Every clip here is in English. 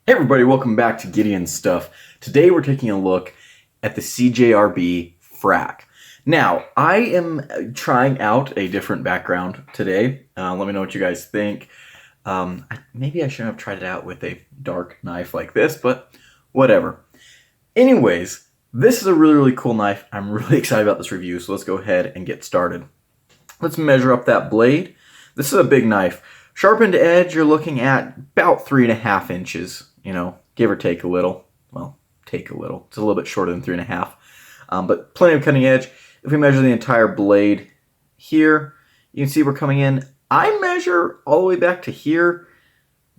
Hey everybody, welcome back to Gideon Stuff. Today we're taking a look at the CJRB Frack. Now, I am trying out a different background today. Let me know what you guys think. Maybe I shouldn't have tried it out with a dark knife like this, but whatever. Anyways, this is a really cool knife. I'm really excited about this review, so let's go ahead and get started. Let's measure up that blade. This is a big knife. Sharpened edge, you're looking at about 3.5 inches. Give or take a little. Well, take a little. It's a little bit shorter than 3.5. But plenty of cutting edge. If we measure the entire blade here, you can see we're coming in. I measure all the way back to here,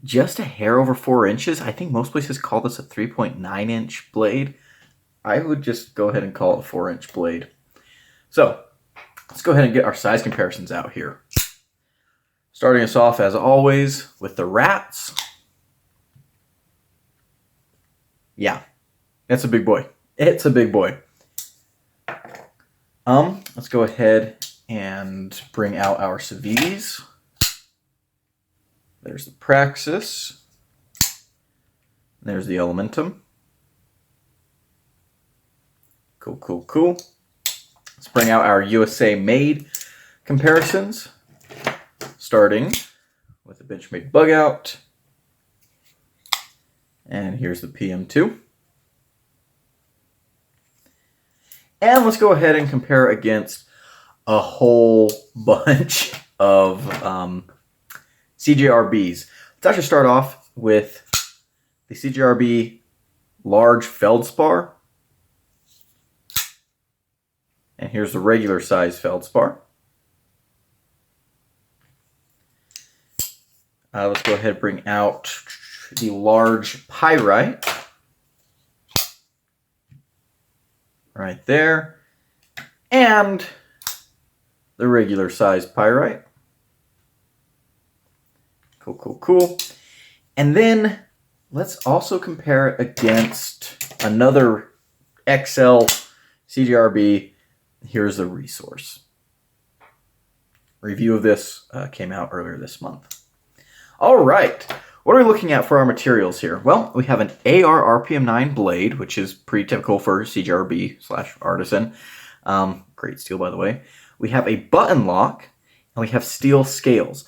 just a hair over 4 inches. I think most places call this a 3.9 inch blade. I would just go ahead and call it a 4-inch blade. So, let's go ahead and get our size comparisons out here. Starting us off, as always, with the rats. Yeah, it's a big boy. It's a big boy. Let's go ahead and bring out our civities. There's the Praxis. There's the Elementum. Cool. Let's bring out our USA made comparisons. Starting with the Benchmade Bug Out. And here's the PM2. And let's go ahead and compare against a whole bunch of CJRBs. Let's actually start off with the CJRB large Feldspar. And here's the regular size Feldspar. Let's go ahead and bring out the large Pyrite. Right there. And the regular size Pyrite. Cool. And then let's also compare it against another XL CJRB. Here's the Resource. Review of this came out earlier this month. All right. What are we looking at for our materials here? Well, we have an AR RPM9 blade, which is pretty typical for CJRB/Artisan. Great steel, by the way. We have a button lock, and we have steel scales.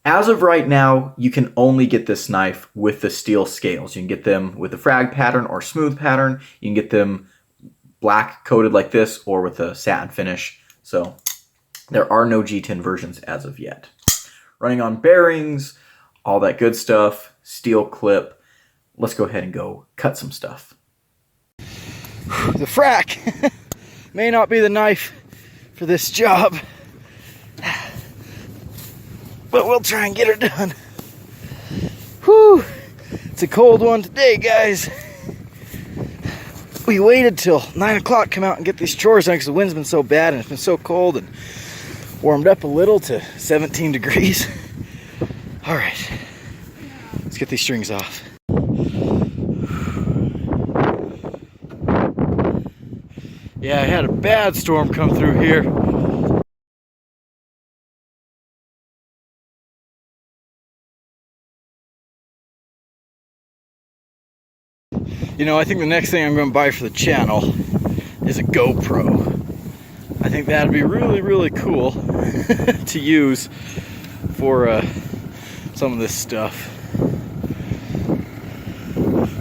As of right now, you can only get this knife with the steel scales. You can get them with the frag pattern or smooth pattern. You can get them black coated like this or with a satin finish. So there are no G10 versions as of yet. Running on bearings, all that good stuff, steel clip. Let's go ahead and go cut some stuff. The Frack may not be the knife for this job, but we'll try and get her done. Whew, it's a cold one today, guys. We waited till 9 o'clock to come out and get these chores done because the wind's been so bad and it's been so cold, and warmed up a little to 17 degrees. All right, let's get these strings off. Yeah, I had a bad storm come through here. I think the next thing I'm going to buy for the channel is a GoPro. I think that'd be really cool to use for some of this stuff.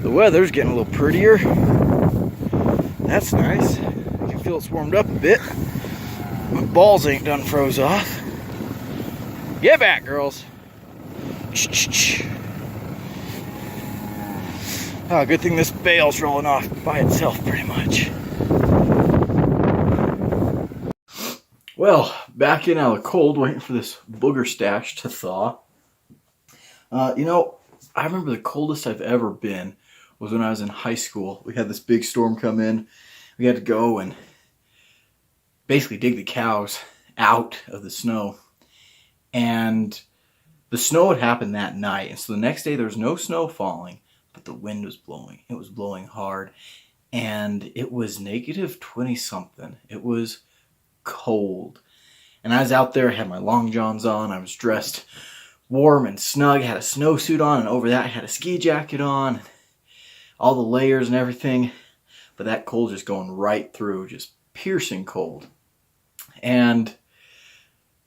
The weather's getting a little prettier. That's nice. I can feel it's warmed up a bit. My balls ain't done froze off. Get back, girls. Oh, good thing this bale's rolling off by itself pretty much. Well, back in out of the cold, waiting for this booger stash to thaw. I remember the coldest I've ever been was when I was in high school. We had this big storm come in. We had to go and basically dig the cows out of the snow. And the snow had happened that night. And so the next day there was no snow falling, but the wind was blowing. It was blowing hard. And it was negative 20 something. It was cold. And I was out there, I had my long johns on. I was dressed warm and snug. I had a snowsuit on, and over that I had a ski jacket on, all the layers and everything. But that cold just going right through, just piercing cold. And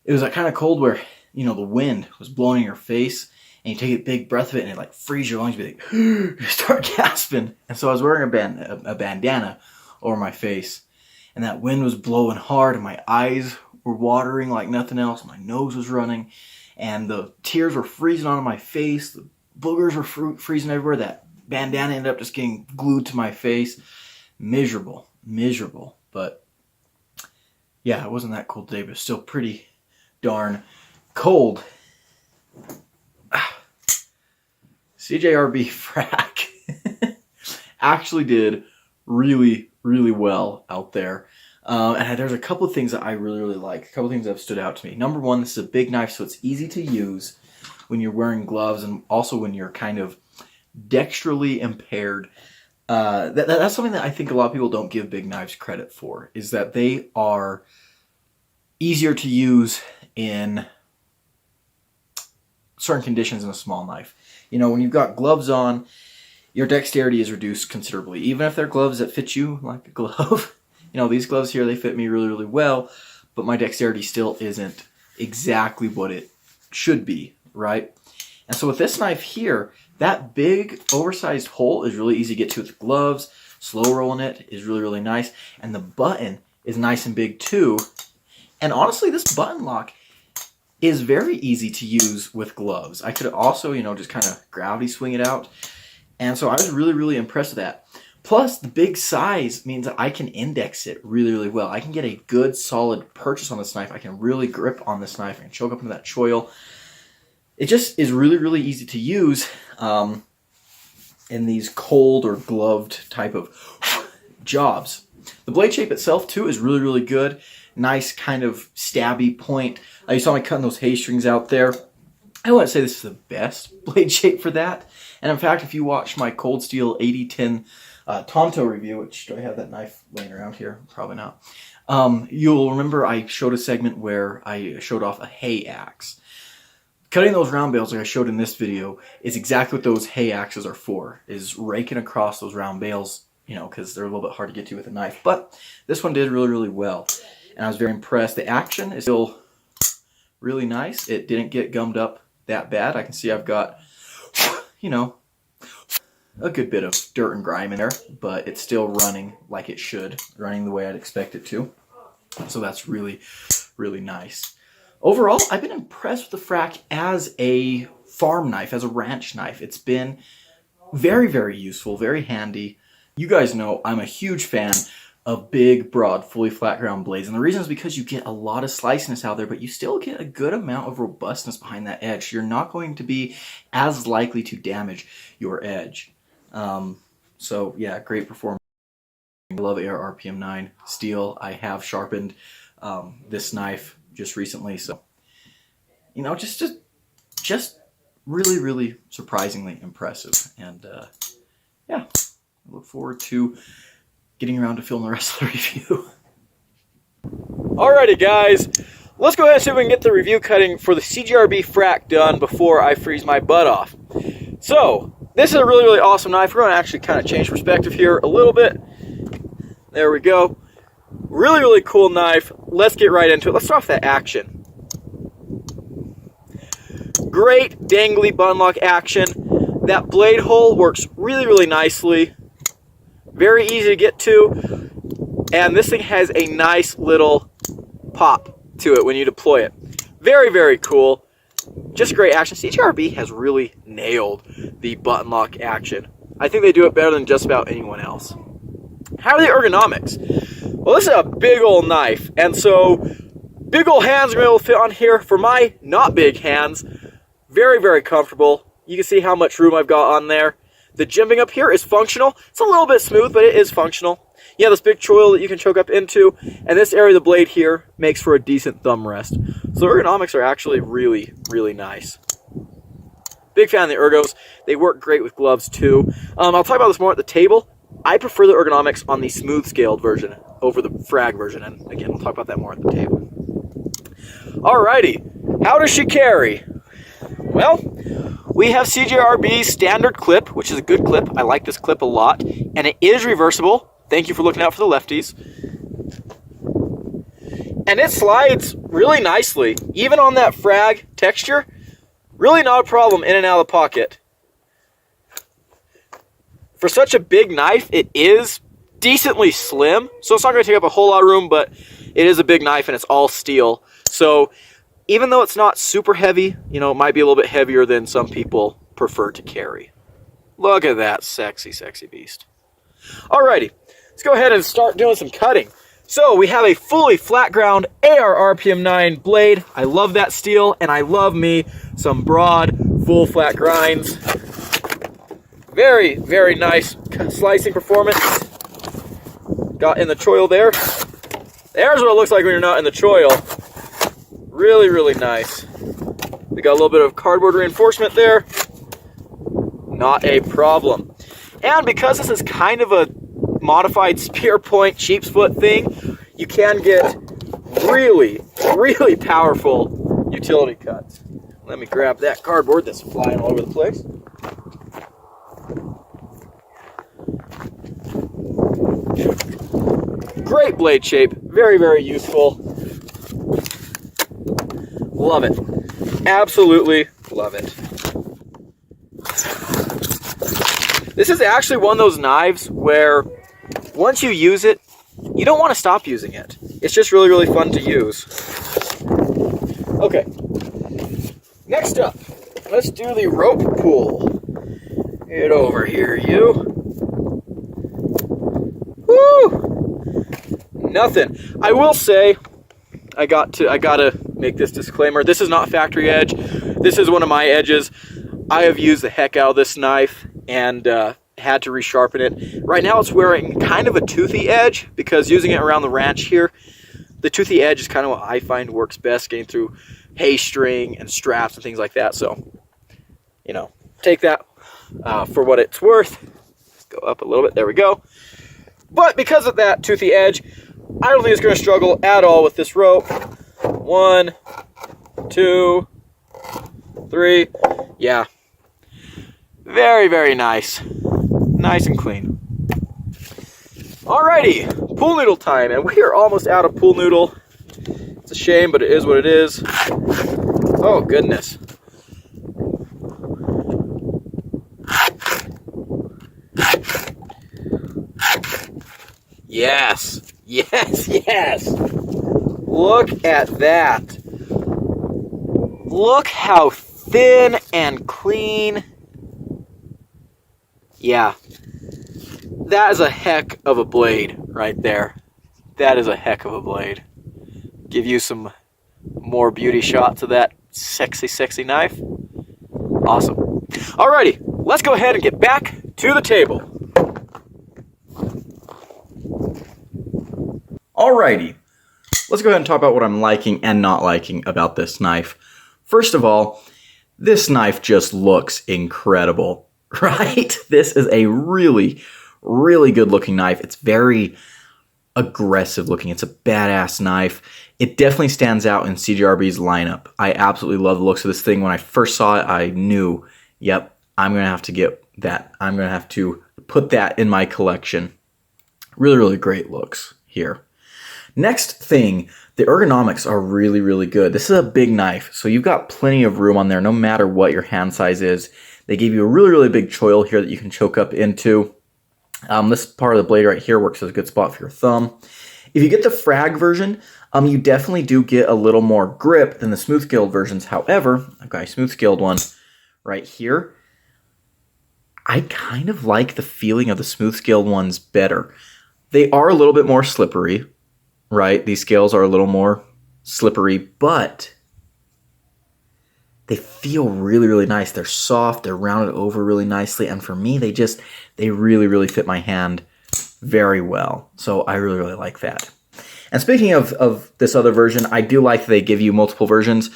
it was that kind of cold where, you know, the wind was blowing in your face, and you take a big breath of it, and it like freeze your lungs, be like, you start gasping. And so I was wearing a bandana over my face, and that wind was blowing hard, and my eyes were watering like nothing else. My nose was running, and the tears were freezing onto my face. The boogers were freezing everywhere. That bandana ended up just getting glued to my face. Miserable. But yeah, it wasn't that cold today, but it's still pretty darn cold. CJRB Frack actually did really well out there. And there's a couple of things that I really like. A couple of things that have stood out to me. Number one, this is a big knife, so it's easy to use when you're wearing gloves, and also when you're kind of dexterally impaired. That's something that I think a lot of people don't give big knives credit for, is that they are easier to use in certain conditions than a small knife. You know, when you've got gloves on, your dexterity is reduced considerably. Even if they're gloves that fit you like a glove. You know, these gloves here, they fit me really well, but my dexterity still isn't exactly what it should be, right? And so with this knife here, that big oversized hole is really easy to get to with gloves. Slow rolling it is really nice. And the button is nice and big too. And honestly, this button lock is very easy to use with gloves. I could also, you know, just kind of gravity swing it out. And so I was really impressed with that. Plus, the big size means that I can index it really well. I can get a good, solid purchase on this knife. I can really grip on this knife. I can choke up into that choil. It just is really easy to use in these cold or gloved type of jobs. The blade shape itself, too, is really good. Nice kind of stabby point. You saw me cutting those hay strings out there. I wouldn't say this is the best blade shape for that. And in fact, if you watch my Cold Steel 8010 Tonto review, which, do I have that knife laying around here? Probably not. You'll remember I showed a segment where I showed off a hay axe. Cutting those round bales like I showed in this video is exactly what those hay axes are for, is raking across those round bales, you know, because they're a little bit hard to get to with a knife. But this one did really well, and I was very impressed. The action is still really nice. It didn't get gummed up that bad. I can see I've got, you know, a good bit of dirt and grime in there, but it's still running like it should, running the way I'd expect it to. So that's really nice. Overall, I've been impressed with the Frack as a farm knife, as a ranch knife. It's been very useful, very handy. You guys know I'm a huge fan of big, broad, fully flat ground blades. And the reason is because you get a lot of sliciness out there, but you still get a good amount of robustness behind that edge. You're not going to be as likely to damage your edge. So yeah, great performance. I love Air RPM 9 steel. I have sharpened this knife just recently, so you know, just really surprisingly impressive. And yeah, I look forward to getting around to film the rest of the review. Alrighty guys, let's go ahead and see if we can get the review cutting for the CJRB Frack done before I freeze my butt off. So this is a really awesome knife. We're going to actually kind of change perspective here a little bit. There we go. Really cool knife. Let's get right into it. Let's start off that action. Great dangly button lock action. That blade hole works really nicely. Very easy to get to. And this thing has a nice little pop to it when you deploy it. Very cool. Just great action. CJRB has really nailed the button lock action. I think they do it better than just about anyone else. How are the ergonomics? Well, this is a big old knife, and so big old hands are going to be able to fit on here. For my not big hands, very comfortable. You can see how much room I've got on there. The jimping up here is functional. It's a little bit smooth, but it is functional. You have this big choil that you can choke up into, and this area of the blade here makes for a decent thumb rest. So ergonomics are actually really nice. Big fan of the ergos. They work great with gloves too. I'll talk about this more at the table. I prefer the ergonomics on the smooth scaled version over the frag version, and again, we'll talk about that more at the table. Alrighty, how does she carry? Well, we have CJRB's standard clip, which is a good clip. I like this clip a lot. And it is reversible. Thank you for looking out for the lefties. And it slides really nicely. Even on that frag texture, really not a problem in and out of the pocket. For such a big knife, it is decently slim. So it's not going to take up a whole lot of room, but it is a big knife and it's all steel. So even though it's not super heavy, you know, it might be a little bit heavier than some people prefer to carry. Look at that sexy, sexy beast. Alrighty, let's go ahead and start doing some cutting. So we have a fully flat ground AR RPM 9 blade. I love that steel, and I love me some broad, full flat grinds. Very, very nice slicing performance. Got in the choil there. There's what it looks like when you're not in the choil. Really, really nice. We got a little bit of cardboard reinforcement there. Not a problem. And because this is kind of a modified spear point sheep's foot thing, you can get really, really powerful utility cuts. Let me grab that cardboard that's flying all over the place. Great blade shape, very, very useful. Love it. Absolutely love it. This is actually one of those knives where once you use it, you don't want to stop using it. It's just really, really fun to use. Okay. Next up, let's do the rope pull. Get over here, you. Woo! Nothing. I will say, I gotta make this disclaimer. This is not factory edge. This is one of my edges. I have used the heck out of this knife and had to resharpen it. Right now it's wearing kind of a toothy edge because using it around the ranch here, the toothy edge is kind of what I find works best, getting through hay string and straps and things like that. So, you know, take that for what it's worth. Let's go up a little bit. There we go. But because of that toothy edge, I don't think it's going to struggle at all with this rope. 1, 2, 3. Yeah. Very, very nice. Nice and clean. Alrighty, pool noodle time. And we are almost out of pool noodle. It's a shame, but it is what it is. Oh, goodness. Yes. Yes, yes. Look at that. Look how thin and clean. Yeah. That is a heck of a blade right there. That is a heck of a blade. Give you some more beauty shots of that sexy, sexy knife. Awesome. Alrighty, let's go ahead and get back to the table. Alrighty, let's go ahead and talk about what I'm liking and not liking about this knife. First of all, this knife just looks incredible, right? This is a really, really good looking knife. It's very aggressive looking. It's a badass knife. It definitely stands out in CJRB's lineup. I absolutely love the looks of this thing. When I first saw it, I knew, yep, I'm going to have to get that. I'm going to have to put that in my collection. Really, really great looks here. Next thing, the ergonomics are really, really good. This is a big knife, so you've got plenty of room on there no matter what your hand size is. They give you a really, really big choil here that you can choke up into. This part of the blade right here works as a good spot for your thumb. If you get the frag version, you definitely do get a little more grip than the smooth scaled versions. However, I've got a smooth scaled one right here. I kind of like the feeling of the smooth scaled ones better. They are a little bit more slippery, right? These scales are a little more slippery, but they feel really, really nice. They're soft, they're rounded over really nicely, and for me, they really, really fit my hand very well. So I really, really like that. And speaking of this other version, I do like that they give you multiple versions.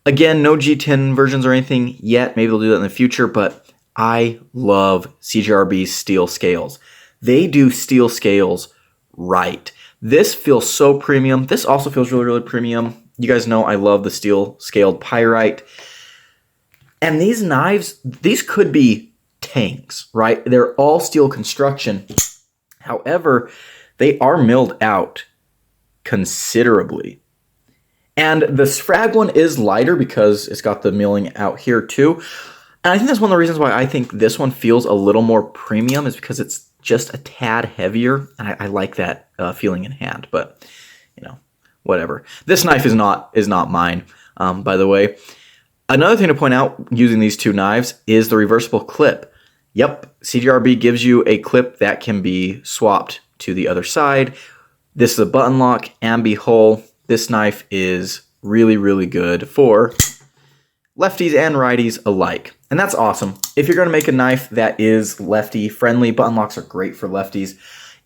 Again, no G10 versions or anything yet. Maybe they'll do that in the future, but I love CJRB's steel scales. They do steel scales right. This feels so premium. This also feels really, really premium. You guys know I love the steel scaled pyrite. And these knives, these could be tanks, right? They're all steel construction. However, they are milled out considerably. And the Frag one is lighter because it's got the milling out here too. And I think that's one of the reasons why I think this one feels a little more premium, is because it's just a tad heavier. And I like that feeling in hand, but you know, whatever. This knife is not mine, by the way. Another thing to point out using these two knives is the reversible clip. Yep, CJRB gives you a clip that can be swapped to the other side. This is a button lock, ambi hole. This knife is really, really good for lefties and righties alike. And that's awesome. If you're going to make a knife that is lefty friendly, button locks are great for lefties.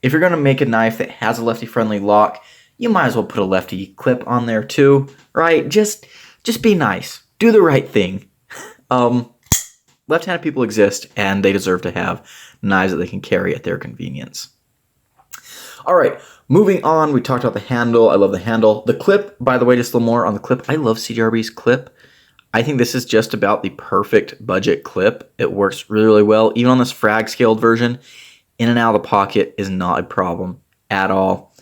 If you're going to make a knife that has a lefty friendly lock, you might as well put a lefty clip on there too, right? Just be nice. Do the right thing. Left-handed people exist, and they deserve to have knives that they can carry at their convenience. All right, moving on. We talked about the handle. I love the handle. The clip, by the way, just a little more on the clip. I love CJRB's clip. I think this is just about the perfect budget clip. It works really, really well. Even on this frag scaled version, in and out of the pocket is not a problem at all.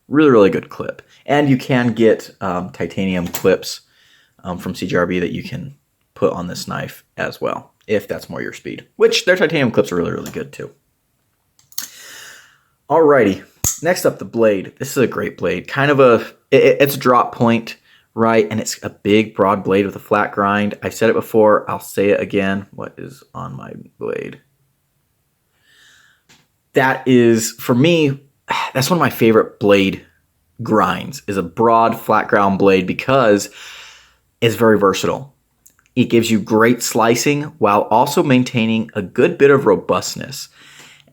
Really, really good clip. And you can get titanium clips from CJRB that you can put on this knife as well, if that's more your speed. Which their titanium clips are really, really good too. Alrighty, next up, the blade. This is a great blade. Kind of it's a drop point, right? And it's a big, broad blade with a flat grind. I've said it before. I'll say it again. What is on my blade? That is, for me, that's one of my favorite blade grinds, is a broad, flat ground blade, because it's very versatile. It gives you great slicing while also maintaining a good bit of robustness.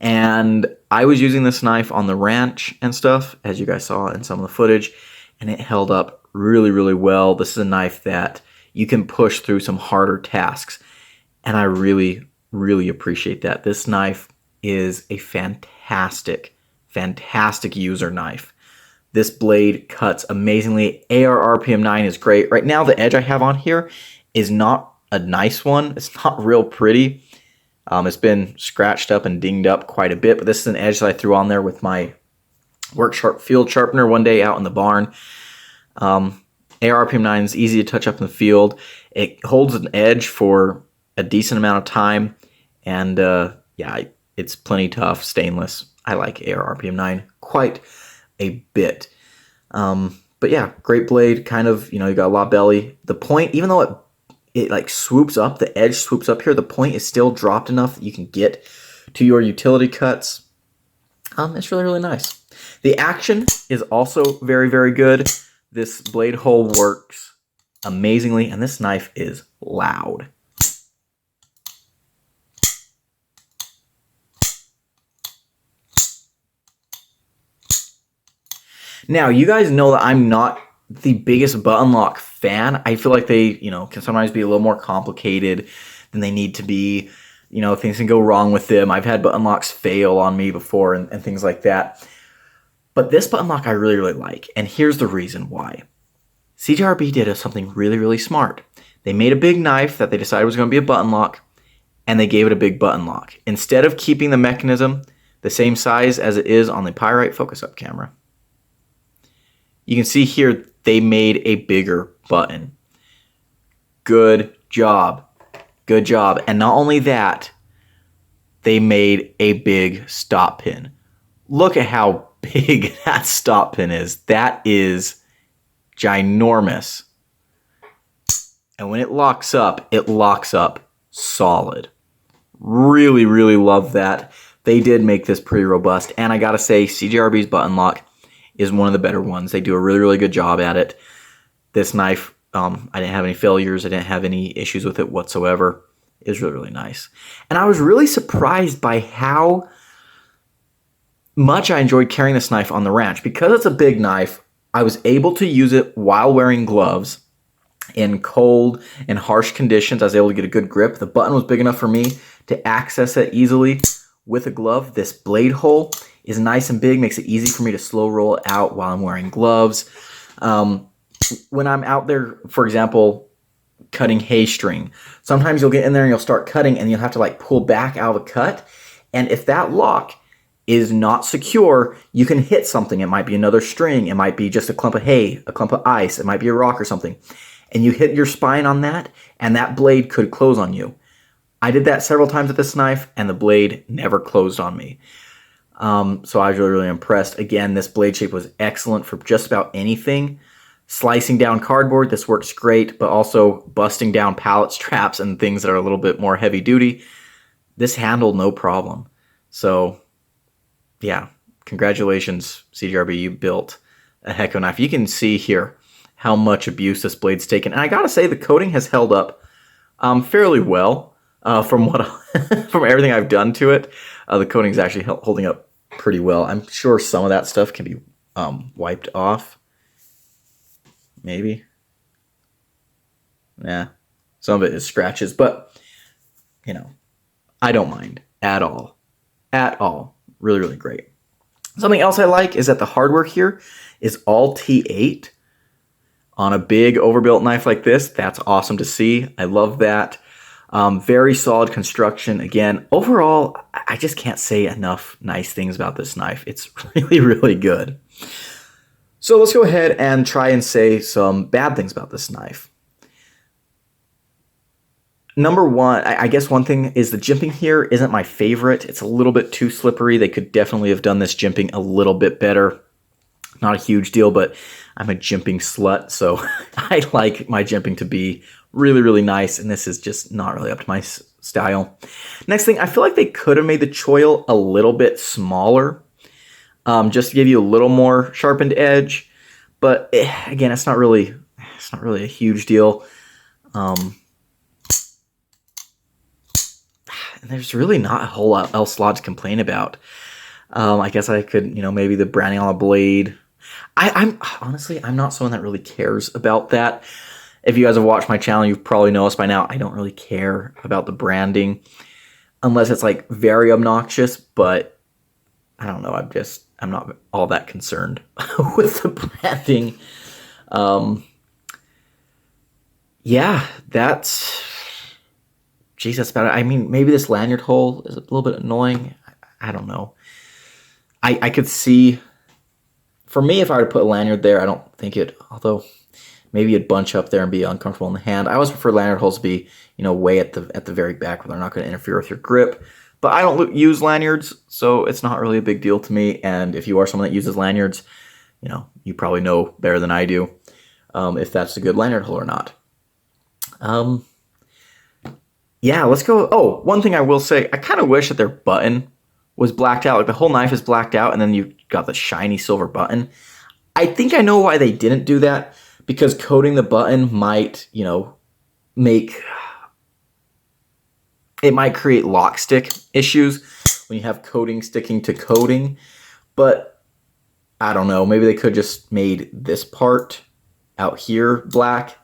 And I was using this knife on the ranch and stuff, as you guys saw in some of the footage, and it held up really, really well. This is a knife that you can push through some harder tasks, and I really, really appreciate that. This knife is a fantastic, fantastic user knife. This blade cuts amazingly. AR RPM 9 is great. Right now, the edge I have on here is not a nice one. It's not real pretty. It's been scratched up and dinged up quite a bit, but this is an edge that I threw on there with my field sharpener one day out in the barn. AR RPM 9 is easy to touch up in the field. It holds an edge for a decent amount of time, and yeah, it's plenty tough, stainless. I like AR RPM 9 quite a bit. But yeah, great blade. Kind of, you got a lot of belly. The point, even though it like swoops up, the edge swoops up here, the point is still dropped enough that you can get to your utility cuts. It's really, really nice. The action is also very, very good. This blade hole works amazingly, and this knife is loud. Now, you guys know that I'm not the biggest button lock fan. I feel like they, can sometimes be a little more complicated than they need to be. Things can go wrong with them. I've had button locks fail on me before and things like that. But this button lock I really, really like. And here's the reason why. CJRB did something really, really smart. They made a big knife that they decided was going to be a button lock, and they gave it a big button lock. Instead of keeping the mechanism the same size as it is on the Pyrite focus up camera, you can see here they made a bigger button. Good job. Good job. And not only that, they made a big stop pin. Look at how big that stop pin is. That is ginormous. And when it locks up solid. Really, really love that. They did make this pretty robust. And I gotta say, CJRB's button lock is one of the better ones. They do a really, really good job at it. This knife, I didn't have any failures. I didn't have any issues with it whatsoever. It was really, really nice. And I was really surprised by how much I enjoyed carrying this knife on the ranch. Because it's a big knife, I was able to use it while wearing gloves in cold and harsh conditions. I was able to get a good grip. The button was big enough for me to access it easily with a glove. This blade hole is nice and big, makes it easy for me to slow roll it out while I'm wearing gloves. When I'm out there, for example, cutting hay string. Sometimes you'll get in there and you'll start cutting and you'll have to like pull back out of a cut. And if that lock is not secure, you can hit something. It might be another string. It might be just a clump of hay, a clump of ice. It might be a rock or something. And you hit your spine on that, and that blade could close on you. I did that several times with this knife, and the blade never closed on me. So I was really, really impressed. Again, this blade shape was excellent for just about anything. Slicing down cardboard, this works great, but also busting down pallet straps and things that are a little bit more heavy duty, this handled no problem. So yeah, congratulations, CJRB, you built a heck of a knife. You can see here how much abuse this blade's taken. And I gotta say, the coating has held up fairly well from what from everything I've done to it. The coating's actually holding up pretty well. I'm sure some of that stuff can be wiped off. Maybe. Yeah, some of it is scratches, but you know, I don't mind at all. At all. Really, really great. Something else I like is that the hardware here is all T8 on a big overbuilt knife like this. That's awesome to see. I love that. Very solid construction. Again, overall, I just can't say enough nice things about this knife. It's really, really good. So let's go ahead and try and say some bad things about this knife. Number one, I guess one thing is the jimping here isn't my favorite. It's a little bit too slippery. They could definitely have done this jimping a little bit better. Not a huge deal, but I'm a jimping slut, so I like my jimping to be really, really nice, and this is just not really up to my style. Next thing, I feel like they could have made the choil a little bit smaller, just to give you a little more sharpened edge. But again, it's not really a huge deal. There's really not a whole lot else to complain about. I guess I could, maybe the branding on the blade. I'm honestly, I'm not someone that really cares about that. If you guys have watched my channel, you've probably noticed by now, I don't really care about the branding unless it's like very obnoxious, but I don't know. I'm not all that concerned with the branding. Yeah, that's about it. I mean, maybe this lanyard hole is a little bit annoying. I don't know. I could see, for me, if I were to put a lanyard there, I don't think it, although maybe it'd bunch up there and be uncomfortable in the hand. I always prefer lanyard holes to be, way at the very back where they're not going to interfere with your grip. But I don't use lanyards, so it's not really a big deal to me. And if you are someone that uses lanyards, you probably know better than I do if that's a good lanyard hole or not. Yeah, let's go. Oh, one thing I will say, I kind of wish that their button was blacked out. Like the whole knife is blacked out, and then you got the shiny silver button. I think I know why they didn't do that, because coating the button might, it might create lock stick issues when you have coating sticking to coating. But I don't know. Maybe they could just made this part out here black.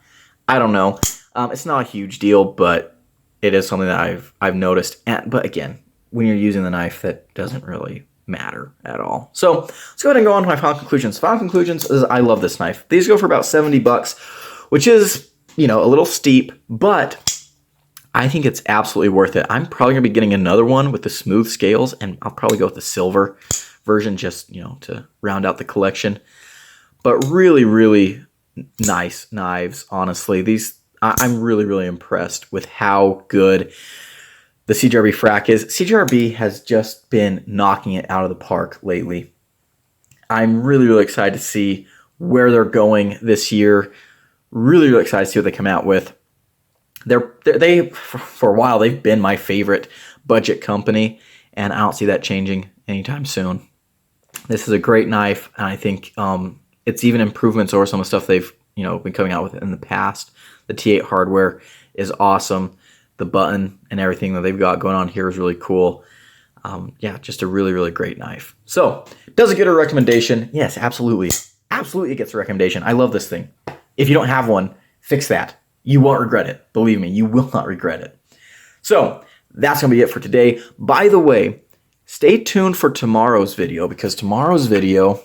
I don't know. It's not a huge deal, but it is something that I've noticed. But again, when you're using the knife, that doesn't really matter at all. So let's go ahead and go on to my final conclusions. Final conclusions is I love this knife. These go for about $70, which is, a little steep, but I think it's absolutely worth it. I'm probably going to be getting another one with the smooth scales, and I'll probably go with the silver version just, to round out the collection. But really, really nice knives, honestly. I'm really, really impressed with how good the CJRB Frack is. CJRB has just been knocking it out of the park lately. I'm really, really excited to see where they're going this year. Really, really excited to see what they come out with. They for a while, they've been my favorite budget company, and I don't see that changing anytime soon. This is a great knife, and I think it's even improvements over some of the stuff they've been coming out with in the past. The T8 hardware is awesome. The button and everything that they've got going on here is really cool. Yeah, just a really, really great knife. So, does it get a recommendation? Yes, absolutely. Absolutely it gets a recommendation. I love this thing. If you don't have one, fix that. You won't regret it. Believe me, you will not regret it. So, that's going to be it for today. By the way, stay tuned for tomorrow's video, because tomorrow's video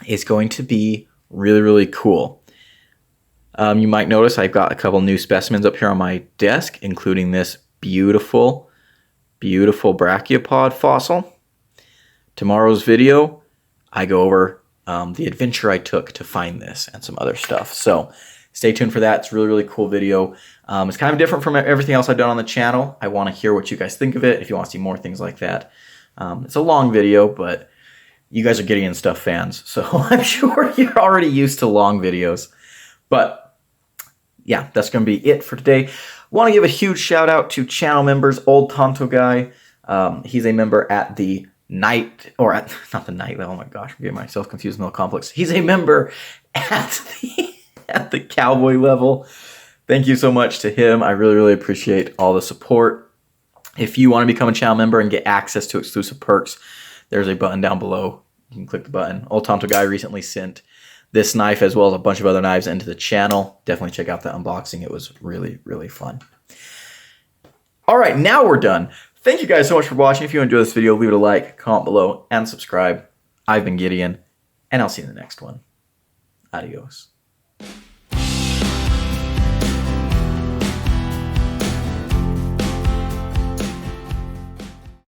is going to be really, really cool. You might notice I've got a couple new specimens up here on my desk, including this beautiful brachiopod fossil. Tomorrow's video, I go over the adventure I took to find this and some other stuff. So stay tuned for that. It's a really cool video. It's kind of different from everything else I've done on the channel. I want to hear what you guys think of it if you want to see more things like that. It's a long video, but you guys are Gideon Stuff fans, so I'm sure you're already used to long videos. But yeah, that's going to be it for today. Want to give a huge shout out to channel members. Old Tonto Guy, he's a member at the night, or at, not the night level, oh my gosh, I'm getting myself confused in the complex. He's a member at the cowboy level. Thank you so much to him. I really appreciate all the support. If you want to become a channel member and get access to exclusive perks, there's a button down below. You can click the button. Old Tonto Guy recently sent this knife as well as a bunch of other knives into the channel. Definitely check out the unboxing. It was really fun. All right, now we're done. Thank you guys so much for watching. If you enjoyed this video, leave it a like, comment below, and subscribe. I've been Gideon, and I'll see you in the next one. Adios.